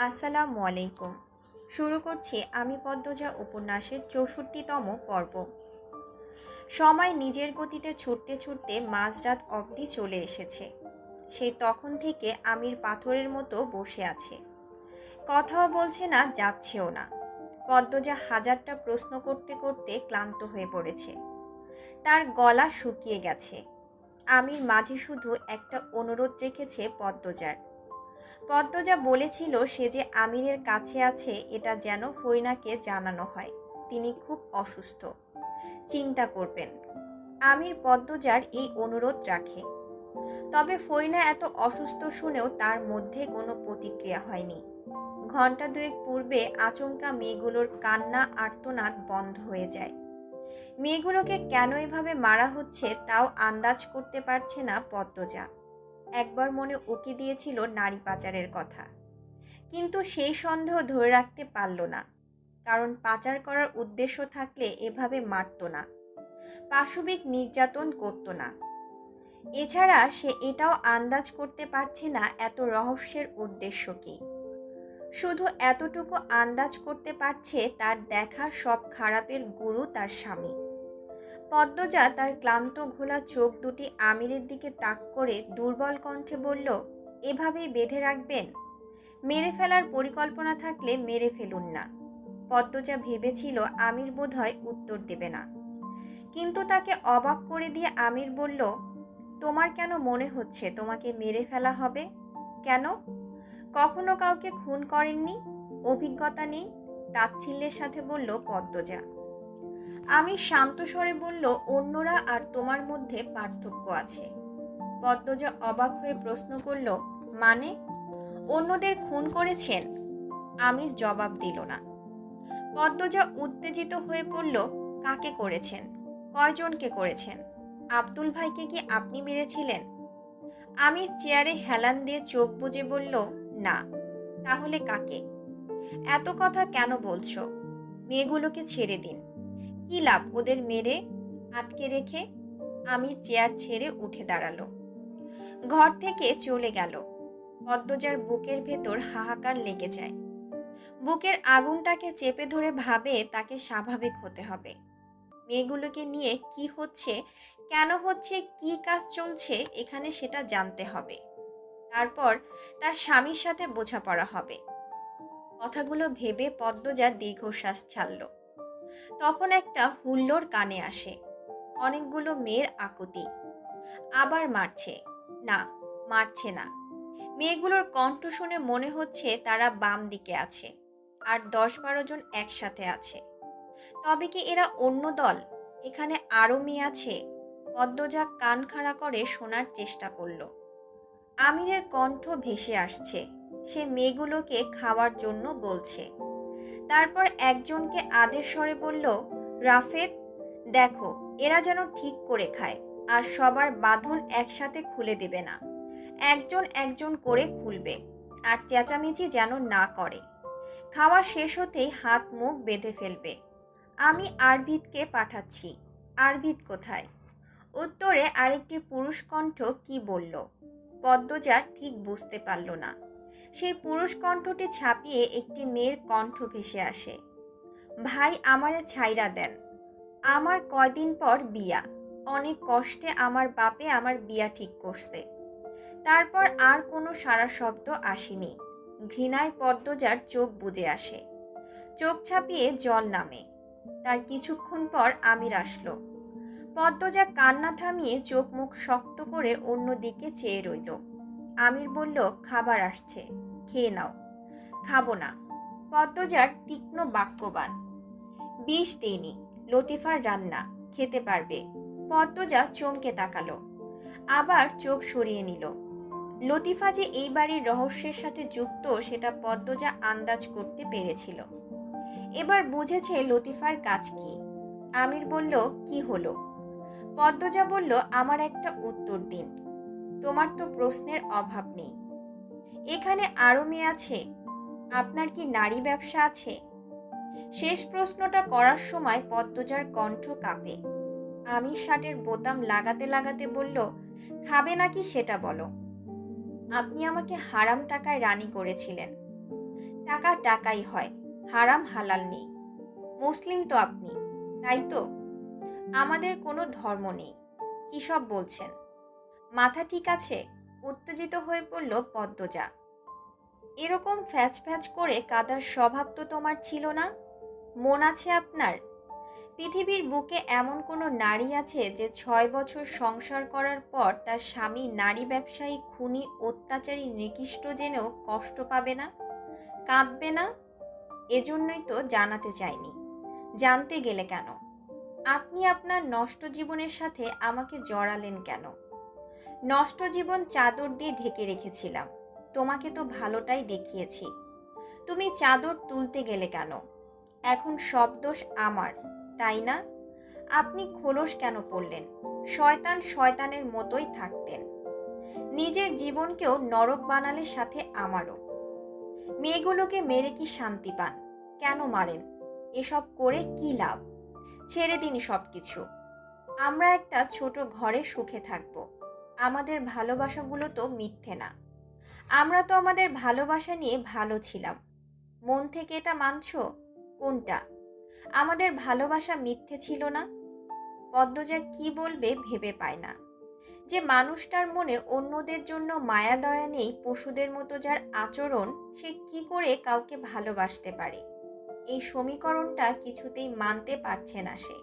আসসালামু আলাইকুম। শুরু করছি আমি পদ্মজা উপন্যাসের ৬৪তম পর্ব। সময় নিজের গতিতে ছুটতে ছুটতে মাঝরাত অবধি চলে এসেছে। সেই তখন থেকে আমির পাথরের মতো বসে আছে, কথাও বলছে না, যাচ্ছেও না। পদ্মজা হাজারটা প্রশ্ন করতে করতে ক্লান্ত হয়ে পড়েছে, তার গলা শুকিয়ে গেছে। আমির মাঝে শুধু একটা অনুরোধ রেখেছে পদ্মজার। পদ্মজা বলেছিল সে যে আমিরের কাছে আছে এটা যেন ফরিনাকে জানানো হয়, তিনি খুব অসুস্থ, চিন্তা করবেন। আমির পদ্মজার এই অনুরোধ রাখে। তবে ফরিনা এত অসুস্থ শুনেও তার মধ্যে কোনো প্রতিক্রিয়া হয়নি। ঘন্টা দুয়েক পূর্বে আচমকা মেয়েগুলোর কান্না আর্তনাদ বন্ধ হয়ে যায়। মেয়েগুলোকে কেন এভাবে মারা হচ্ছে তাও আন্দাজ করতে পারছে না পদ্মজা। একবার মনে উকি দিয়েছিল নারী পাচারের কথা, কিন্তু সেই সন্দেহ ধরে রাখতে পারল না। কারণ পাচার করার উদ্দেশ্য থাকলে এভাবে মারত না, পাশবিক নির্যাতন করত না। এছাড়া সে এটাও আন্দাজ করতে পারছে না এত রহস্যের উদ্দেশ্য কি। শুধু এতটুকু আন্দাজ করতে পারছে তার দেখা সব খারাপের গুরু তার স্বামী। পদ্মজা তার ক্লান্ত ঘোলা চোখ দুটি আমিরের দিকে তাক করে দুর্বল কণ্ঠে বলল, এভাবেই বেঁধে রাখবেন? মেরে ফেলার পরিকল্পনা থাকলে মেরে ফেলুন না। পদ্মজা ভেবেছিল আমির বোধহয় উত্তর দেবে না, কিন্তু তাকে অবাক করে দিয়ে আমির বলল, তোমার কেন মনে হচ্ছে তোমাকে মেরে ফেলা হবে? কেন? কখনো কাউকে খুন করেননি, অভিজ্ঞতা নেই? তাচ্ছিল্যের সাথে বলল পদ্মজা। আমি শান্ত স্বরে বলল, অন্যরা আর তোমার মধ্যে পার্থক্য আছে। পদ্মজা অবাক হয়ে প্রশ্ন করল, মানে? অন্যদের খুন করেছেন? আমির জবাব দিল না। পদ্মজা উত্তেজিত হয়ে পড়ল, কাকে করেছেন? কয়জনকে করেছেন? আব্দুল ভাইকে কি আপনি মেরেছিলেন? আমির চেয়ারে হেলান দিয়ে চোখ বুজে বলল, না। তাহলে কাকে? এত কথা কেন বলছো? মেয়েগুলোকে ছেড়ে দিন। কি লাভ ওদের মেরে আটকে রেখে? আমির চেয়ার ছেড়ে উঠে দাঁড়ালো, ঘর থেকে চলে গেল। পদ্মজার বুকের ভেতর হাহাকার লেগে যায়। বুকের আগুনটাকে চেপে ধরে ভাবে তাকে স্বাভাবিক হতে হবে। মেয়েগুলোকে নিয়ে কি হচ্ছে, কেন হচ্ছে, কি কাজ চলছে এখানে সেটা জানতে হবে। তারপর তার স্বামীর সাথে বোঝাপড়া হবে। কথাগুলো ভেবে পদ্মজা দীর্ঘশ্বাস ছাড়ল। তখন একটা হুল্লোড় কানে আসে, অনেকগুলো মেয়ের আকুতি। আবার মারছে না, মারছে না। মেয়েগুলোর কণ্ঠ শুনে মনে হচ্ছে তারা বাম দিকে আছে, আর ১০-১২ জন একসাথে আছে। তবে কি এরা অন্য দল? এখানে আরও মেয়ে আছে? পদ্মজা কান খাড়া করে শোনার চেষ্টা করল। আমিরের কণ্ঠ ভেসে আসছে, সে মেয়েগুলোকে খাওয়ার জন্য বলছে। তারপর একজনকে আদেশ স্বরে বলল, রাফেদ, দেখো এরা যেন ঠিক করে খায়, আর সবার বাঁধন একসাথে খুলে দেবে না, একজন একজন করে খুলবে, আর চেঁচামেচি যেন না করে। খাওয়া শেষ হতেই হাত মুখ বেঁধে ফেলবে। আমি আরভিদকে পাঠাচ্ছি। আরভিদ কোথায়? উত্তরে আরেকটি পুরুষ কণ্ঠ কি বলল পদ্মজা ঠিক বুঝতে পারল না। সেই পুরুষ কণ্ঠটি ছাপিয়ে একটি মেয়ের কণ্ঠ ভেসে আসে, ভাই আমারে ছাইরা দেন, আমার কয়দিন পর বিয়া, অনেক কষ্টে আমার বাপে আমার বিয়া ঠিক করছে। তারপর আর কোনো সারা শব্দ আসেনি। ঘৃণায় পদ্মজার চোখ বুজে আসে, চোখ ছাপিয়ে জল নামে। তার কিছুক্ষণ পর আমির আসলো। পদ্মজা কান্না থামিয়ে চোখ মুখ শক্ত করে অন্য দিকে চেয়ে রইল। আমির বলল, খাবার আসছে, খেয়ে নাও। খাবো না। পদ্মজার তীক্ষ্ণ বাক্যবাণ। বিষ দেইনি, লতিফার রান্না, খেতে পারবে। পদ্মজা চমকে তাকালো, আবার চোখ সরিয়ে নিল। লতিফা যে এই বাড়ির রহস্যের সাথে যুক্ত সেটা পদ্মজা আন্দাজ করতে পেরেছিল। এবার বুঝেছে লতিফার কাজ কি। আমির বলল, কি হলো? পদ্মজা বলল, আমার একটা উত্তর দিন। তোমার তো প্রশ্নের অভাব নেই। এখানে আরও মেয়ে আছে? আপনার কি নারী ব্যবসা আছে? শেষ প্রশ্নটা করার সময় পদ্মজার কণ্ঠ কাঁপে। আমির শার্টের বোতাম লাগাতে লাগাতে বলল, খাবে নাকি সেটা বলো। আপনি আমাকে হারাম টাকায় রানী করেছিলেন। টাকা টাকাই হয়, হারাম হালাল নেই। মুসলিম তো আপনি, তাই তো? আমাদের কোনো ধর্ম নেই। কী সব বলছেন? মাথা ঠিক আছে? উত্তেজিত হয়ে পড়ল পদ্মজা। এরকম ফ্যাচ ফ্যাচ করে কাদার স্বভাব তো তোমার ছিল না। মন আছে আপনার? পৃথিবীর বুকে এমন কোনো নারী আছে যে 6 বছর সংসার করার পর তার স্বামী নারী ব্যবসায়ী, খুনি, অত্যাচারী, নিকৃষ্ট জেনেও কষ্ট পাবে না, কাঁদবে না? এজন্যই তো জানাতে চাইনি। জানতে গেলে কেন? আপনি আপনার নষ্ট জীবনের সাথে আমাকে জড়ালেন কেন? নষ্ট জীবন চাদর দিয়ে ঢেকে রেখেছিলাম, তোমাকে তো ভালোটাই দেখিয়েছি। তুমি চাদর তুলতে গেলে কেন? এখন সব দোষ আমার, তাই না? আপনি খোলস কেন পড়লেন? শয়তান শয়তানের মতোই থাকতেন। নিজের জীবনকেও নরক বানালে সাথে আমারও। মেয়েগুলোকে মেরে কি শান্তি পান? কেন মারেন? এসব করে কি লাভ? ছেড়ে দিন সব কিছু। আমরা একটা ছোট ঘরে সুখে থাকব। আমাদের ভালোবাসাগুলো তো মিথ্যে না। আমরা তো আমাদের ভালোবাসা নিয়ে ভালো ছিলাম। মন থেকে এটা মানছো? কোনটা? আমাদের ভালোবাসা মিথ্যে ছিল না? পদ্মজা কি বলবে ভেবে পায় না। যে মানুষটার মনে অন্যদের জন্য মায়া দয়া নেই, পশুদের মতো যার আচরণ, সে কি করে কাউকে ভালোবাসতে পারে? এই সমীকরণটা কিছুতেই মানতে পারছে না সে।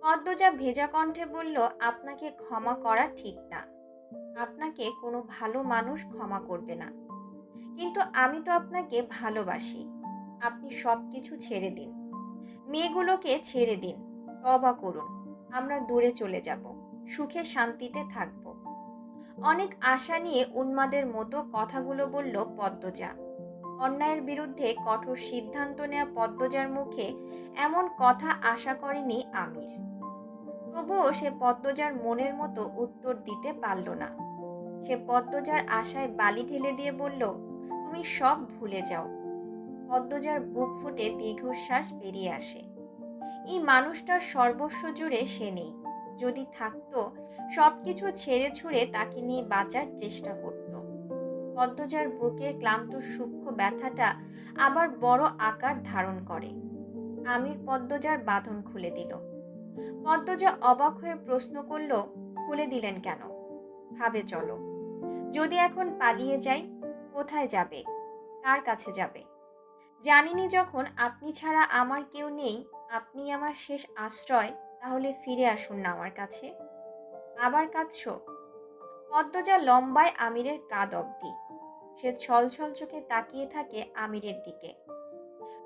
পদ্মজা ভেজা কণ্ঠে বলল, আপনাকে ক্ষমা করা ঠিক না। আপনাকে কোনো ভালো মানুষ ক্ষমা করবে না। কিন্তু আমি তো আপনাকে ভালোবাসি। আপনি সব কিছু ছেড়ে দিন। মেয়েগুলোকে ছেড়ে দিন। তওবা করুন। আমরা দূরে চলে যাব। সুখে শান্তিতে থাকব। অনেক আশা নিয়ে উন্মাদের মতো কথাগুলো বলল পদ্মজা। অন্যায়ের বিরুদ্ধে কঠোর সিদ্ধান্ত নেওয়া পদ্মজার মুখে এমন কথা আশা করেনি আমির। তবুও সে পদ্মজার মনের মতো উত্তর দিতে পারল না। সে পদ্মজার আশায় বালি ঢেলে দিয়ে বলল, তুমি সব ভুলে যাও। পদ্মজার বুক ফুটে দীর্ঘশ্বাস বেরিয়ে আসে। এই মানুষটার সর্বস্ব জুড়ে সে নেই। যদি থাকতো, সবকিছু ছেড়ে ছুড়ে তাকে নিয়ে বাঁচার চেষ্টা করত। পদ্মজার বুকের ক্লান্ত সূক্ষ্ম ব্যথাটা আবার বড় আকার ধারণ করে। আমির পদ্মজার বাঁধন খুলে দিল। পদ্মজা অবাক হয়ে প্রশ্ন করল, খুলে দিলেন কেন? ভাবে চলো। যদি এখন পালিয়ে যাই, কোথায় যাবে? কার কাছে যাবে? জানিনি যখন আপনি ছাড়া আমার কেউ নেই, আপনি আমার শেষ আশ্রয়, তাহলে ফিরে আসুন না আমার কাছে। আবার কাঁদছ? পদ্মজা লম্বায় আমিরের কাঁধ অবধি। সে ছলছল চোখে তাকিয়ে থাকে আমিরের দিকে।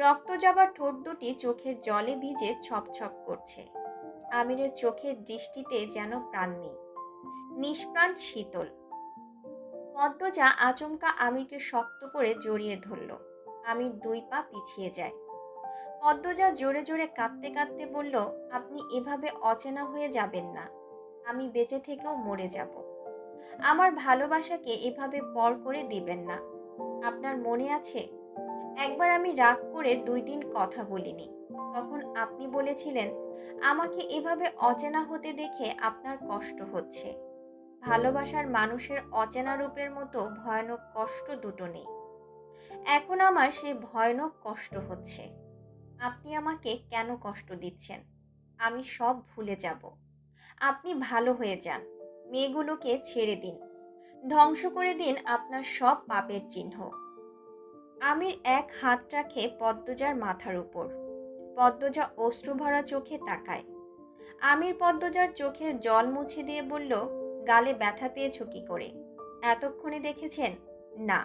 রক্ত যাবার ঠোঁট দুটি চোখের জলে ভিজে ছপছপ করছে। আমিরের চোখের দৃষ্টিতে যেন প্রাণ নেই, নিষ্প্রাণ শীতল। পদ্মজা আচমকা আমিরকে শক্ত করে জড়িয়ে ধরল। আমির 2 পা পিছিয়ে যায়। পদ্মজা জোরে জোরে কাঁদতে কাঁদতে বলল, আপনি এভাবে অচেনা হয়ে যাবেন না। আমি বেঁচে থেকেও মরে যাব। আমার ভালোবাসাকে এভাবে পর করে দিবেন না। আপনার মনে আছে, একবার আমি রাগ করে 2 দিন কথা বলিনি। তখন আপনি বলেছিলেন, আমাকে এভাবে অচেনা হতে দেখে আপনার কষ্ট হচ্ছে। ভালোবাসার মানুষের অচেনা রূপের মতো ভয়ানক কষ্ট দুটো নেই। এখন আমার সেই ভয়ানক কষ্ট হচ্ছে। আপনি আমাকে কেন কষ্ট দিচ্ছেন? আমি সব ভুলে যাব। আপনি ভালো হয়ে যান। মেয়েগুলোকে ছেড়ে দিন। ধ্বংস করে দিন আপনার সব পাপের চিহ্ন। আমির এক হাত রাখে পদ্মজার মাথার উপর। পদ্মজা অশ্রুভরা চোখে তাকায়। আমির পদ্মজার চোখের জল মুছে দিয়ে বলল, গালে ব্যথা পেয়েছো কি করে? এতক্ষণে দেখেছেন? না,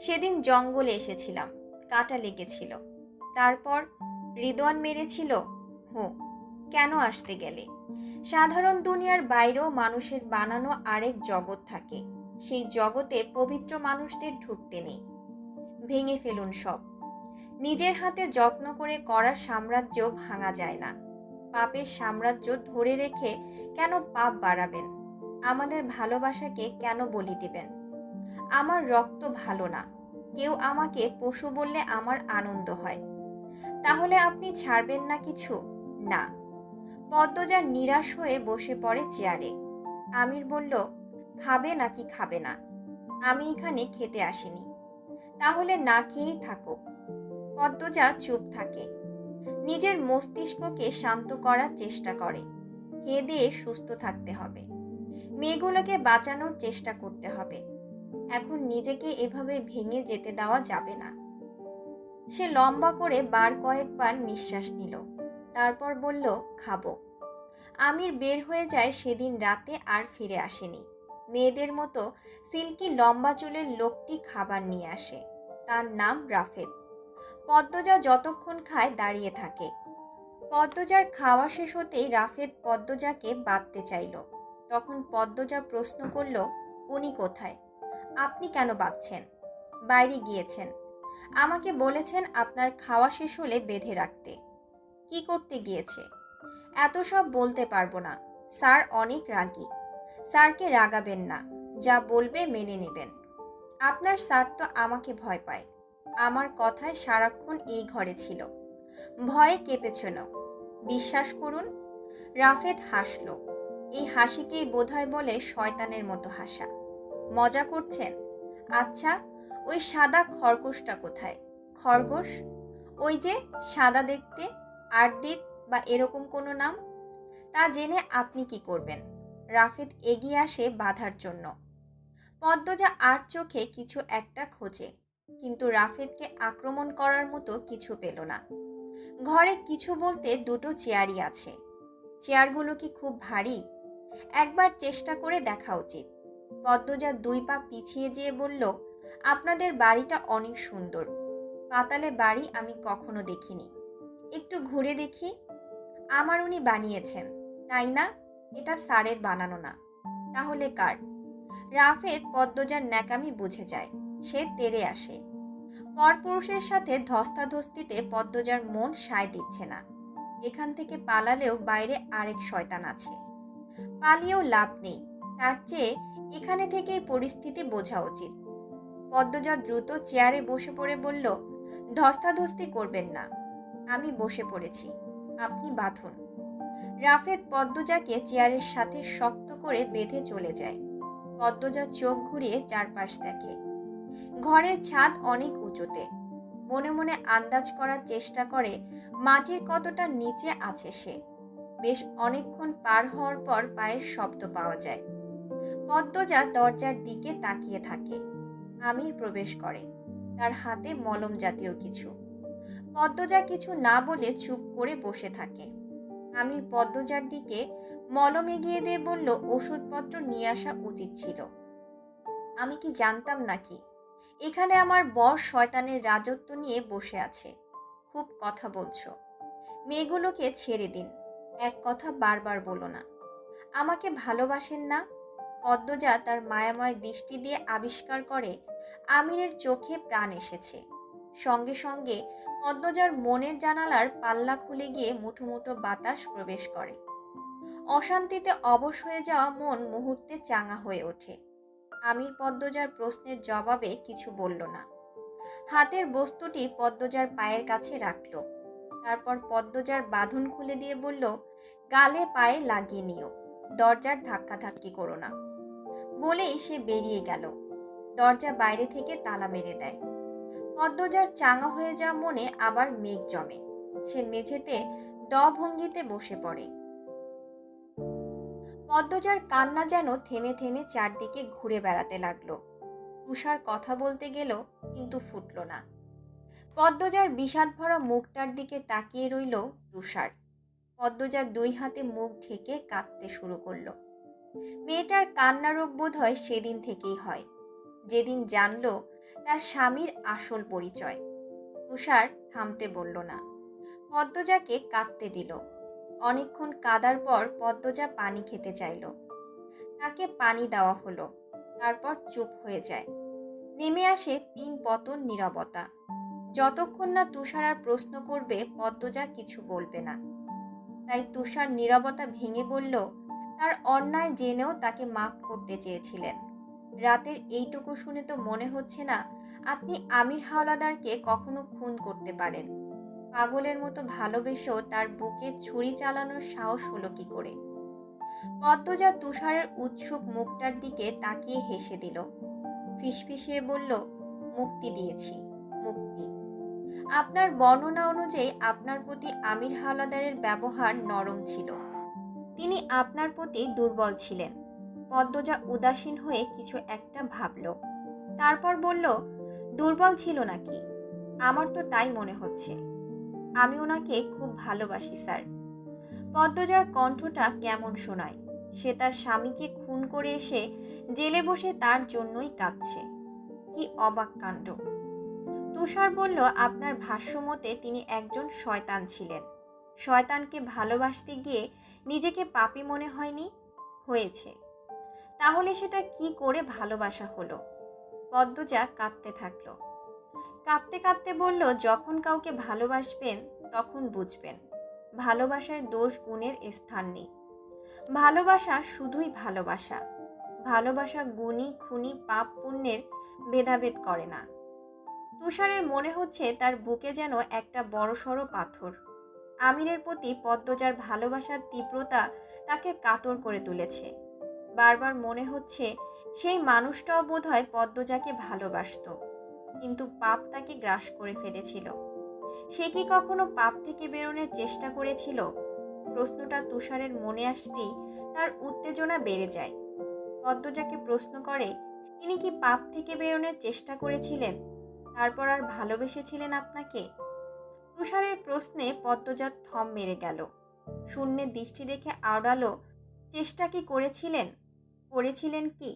সেদিন জঙ্গলে এসেছিলাম, কাঁটা লেগেছিল। তারপর রিদওয়ান মেরেছিল। হো, কেন আসতে গেলে? সাধারণ দুনিয়ার বাইরেও মানুষের বানানো আরেক জগৎ থাকে। সেই জগতে পবিত্র মানুষদের ঢুকতে নেই। ভেঙে ফেলুন সব। নিজের হাতে যত্ন করে করা সাম্রাজ্য ভাঙা যায় না। পাপের সাম্রাজ্য ধরে রেখে কেন পাপ বাড়াবেন? আমাদের ভালোবাসাকে কেন বলি দিবেন? আমার রক্ত ভালো না। কেউ আমাকে পশু বললে আমার আনন্দ হয়। তাহলে আপনি ছাড়বেন না কিছু? না। পদ্মজা নিরাশ হয়ে বসে পড়ে চেয়ারে। আমির বলল, খাবে নাকি খাবে না? আমি এখানে খেতে আসিনি। তাহলে না খেয়েই থাকো। পদ্মজা চুপ থাকে, নিজের মস্তিষ্ককে শান্ত করার চেষ্টা করে। খেয়ে দিয়ে সুস্থ থাকতে হবে, মেয়েগুলোকে বাঁচানোর চেষ্টা করতে হবে। এখন নিজেকে এভাবে ভেঙে যেতে দেওয়া যাবে না। সে লম্বা করে বার কয়েকবার নিঃশ্বাস নিল, তারপর বলল, খাবো। আমির বের হয়ে যায় সেদিন রাতে আর ফিরে আসেনি। মেয়েদের মতো সিল্কি লম্বা চুলের লোকটি খাবার নিয়ে আসে। তার নাম রাফেদ। পদ্মজা যতক্ষণ খায় দাঁড়িয়ে থাকে। পদ্মজার খাওয়া শেষ হতেই রাফেদ পদ্মজাকে বাঁধতে চাইল। তখন পদ্মজা প্রশ্ন করল, উনি কোথায়? আপনি কেন বাঁধছেন? বাইরে গিয়েছেন। আমাকে বলেছেন আপনার খাওয়া শেষ হলে বেঁধে রাখতে। কি করতে গিয়েছে? এত সব বলতে পারবো না, স্যার অনেক রাগী। স্যারকে রাগাবেন না, যা বলবে মেনে নেবেন। আপনার স্যার তো আমাকে ভয় পায়। আমার কথায় সারাক্ষণ এই ঘরে ছিল, ভয়ে কেঁপেছিল। বিশ্বাস করুন। রাফেদ হাসল। এই হাসিকেই বোধহয় বলে শয়তানের মতো হাসা। মজা করছেন? আচ্ছা, ওই সাদা খরগোশটা কোথায়? খরগোশ? ওই যে সাদা দেখতে, আরডিত বা এরকম কোনো নাম। তা জেনে আপনি কি করবেন? রাফেদ এগিয়ে আসে বাধার জন্য। পদ্মজা আর চোখে কিছু একটা খোঁজে, কিন্তু রাফেদকে আক্রমণ করার মতো কিছু পেল না। ঘরে কিছু বলতে দুটো চেয়ারই আছে। চেয়ারগুলো কি খুব ভারী? একবার চেষ্টা করে দেখা উচিত। পদ্মজা 2 পা পিছিয়ে যেয়ে বলল, আপনাদের বাড়িটা অনেক সুন্দর। পাতালে বাড়ি আমি কখনো দেখিনি। একটু ঘুরে দেখি। আমার উনি বানিয়েছেন, তাই না? এটা স্যারের বানানো না। তাহলে কার? রাফেদ পদ্মজার ন্যাকামি বুঝে যায়। সে তেড়ে আসে। পরপুরুষের সাথে ধস্তাধস্তিতে পদ্মজার মন সায় দিচ্ছে না। এখান থেকে পালালেও বাইরে আরেক শয়তান আছে। পালিয়েও লাভ নেই, তার চেয়ে এখানে থেকেই পরিস্থিতি বোঝা উচিত। পদ্মজা দ্রুত চেয়ারে বসে পড়ে বলল, ধস্তাধস্তি করবেন না। আমি বসে পড়েছি, আপনি বাঁধুন। রাফেদ পদ্মজাকে চেয়ারের সাথে শক্ত করে বেঁধে চলে যায়। পদ্মজা চোখ ঘুরিয়ে চারপাশ দেখে। ঘরের ছাদ অনেক উঁচুতে। মনে মনে আন্দাজ করার চেষ্টা করে মাটির কতটা নিচে আছে সে। বেশ অনেকক্ষণ পার হওয়ার পর পায়ের শব্দ পাওয়া যায়। পদ্মজা দরজার দিকে তাকিয়ে থাকে। আমির প্রবেশ করে, তার হাতে মলম জাতীয় কিছু। পদ্মজা কিছু না বলে চুপ করে বসে থাকে। আমির পদ্মজার দিকে মলম এগিয়ে দিয়ে বলল, ওষুধপত্র নিয়ে আসা উচিত ছিল। আমি কি জানতাম নাকি এখানে আমার বর শয়তানের রাজত্ব নিয়ে বসে আছে? খুব কথা বলছো। মেয়েগুলোকে ছেড়ে দিন। এক কথা বারবার বলো না। আমাকে ভালোবাসেন না? পদ্মজা তার মায়াময় দৃষ্টি দিয়ে আবিষ্কার করে আমিরের চোখে প্রাণ এসেছে। সঙ্গে সঙ্গে পদ্মজার মনের জানালার পাল্লা খুলে গিয়ে মুঠো মুঠো বাতাস প্রবেশ করে। অশান্তিতে অবশ হয়ে যাওয়া মন মুহূর্তে চাঙা হয়ে ওঠে। আমির পদ্মজার প্রশ্নের জবাবে কিছু বলল না। হাতের বস্তুটি পদ্মজার পায়ের কাছে রাখল। তারপর পদ্মজার বাঁধন খুলে দিয়ে বলল, গালে পায়ে লাগিয়ে নিও, দরজার ধাক্কাধাক্কি করো না। বলেই সে বেরিয়ে গেল। দরজা বাইরে থেকে তালা মেরে দেয়। পদ্মজার চাঙা হয়ে যাওয়া মনে আবার মেঘ জমে। সে মেঝেতে ভঙ্গিতে বসে পড়ে। পদ্মজার কান্না যেন থেমে থেমে চারদিকে ঘুরে বেড়াতে লাগলো। তুষার কথা বলতে গেল, কিন্তু ফুটল না। পদ্মজার বিষাদ ভরা মুখটার দিকে তাকিয়ে রইল তুষার। পদ্মজার 2 হাতে মুখ ঢেকে কাঁদতে শুরু করলো। মেয়েটার কান্না রোগ বোধ হয় সেদিন থেকেই হয়, যেদিন জানলো তার স্বামীর আসল পরিচয়। তুষার থামতে বলল না, পদ্মজাকে কাঁদতে দিল। অনেকক্ষণ কাদার পর পদ্মজা পানি খেতে চাইল। তাকে পানি দেওয়া হলো। তারপর চুপ হয়ে যায়। নেমে আসে 3 পতন নীরবতা। যতক্ষণ না তুষার আর প্রশ্ন করবে পদ্মজা কিছু বলবে না। তাই তুষার নীরবতা ভেঙে বলল, তার অন্যায় জেনেও তাকে মাফ করতে চেয়েছিলেন। রাতের এইটুকু শুনে তো মনে হচ্ছে না আপনি আমির হাওলাদারকে কখনো খুন করতে পারেন। পাগলের মতো ভালোবেসেও তার বুকে ছুরি চালানোর সাহস হলো কি করে? পদ্মজা তুষারের উৎসুক মুখটার দিকে তাকিয়ে হেসে দিল। ফিসফিসিয়ে বলল, মুক্তি দিয়েছি, মুক্তি। আপনার বর্ণনা অনুযায়ী আপনার প্রতি আমির হাওলাদারের ব্যবহার নরম ছিল। তিনি আপনার প্রতি দুর্বল ছিলেন। পদ্মজা উদাসীন হয়ে কিছু একটা ভাবল, তারপর বলল, দুর্বল ছিল নাকি? আমার তো তাই মনে হচ্ছে। আমি ওনাকে খুব ভালোবাসি স্যার। পদ্মজার কণ্ঠটা কেমন শোনায়। সে তার স্বামীকে খুন করে এসে জেলে বসে তার জন্যই কাঁদছে। কি অবাক কাণ্ড। তুষার বলল, আপনার ভাষ্য মতে তিনি একজন শয়তান ছিলেন। শয়তানকে ভালোবাসতে গিয়ে নিজেকে পাপী মনে হয়নি? হয়েছে। তাহলে সেটা কি করে ভালোবাসা হলো? পদ্মজা কাঁদতে থাকলো। কাঁদতে কাঁদতে বলল, যখন কাউকে ভালোবাসবেন তখন বুঝবেন ভালোবাসায় দোষ গুণের স্থান নেই। ভালোবাসা শুধুই ভালোবাসা। ভালোবাসা গুণী খুনি পাপ পুণ্যের ভেদাভেদ করে না। তুষারের মনে হচ্ছে তার বুকে যেন একটা বড়সড় পাথর। আমিরের প্রতি পদ্মজার ভালোবাসার তীব্রতা তাকে কাতর করে তুলেছে। বারবার মনে হচ্ছে সেই মানুষটাও বোধহয় পদ্মজাকে ভালোবাসতো, কিন্তু পাপ তাকে গ্রাস করে ফেলেছিল। সে কি কখনো পাপ থেকে বেরোনোর চেষ্টা করেছিল? প্রশ্নটা তুষারের মনে আসতেই তার উত্তেজনা বেড়ে যায়। পদ্মজাকে প্রশ্ন করে, তিনি কি পাপ থেকে বেরোনোর চেষ্টা করেছিলেন, তারপর আর ভালোবেসেছিলেন আপনাকে? তুষারের প্রশ্নে পদ্মজা থম মেরে গেল। শূন্যে দৃষ্টি রেখে আওড়ালো, চেষ্টা কি করেছিলেন? করেছিলেন কি?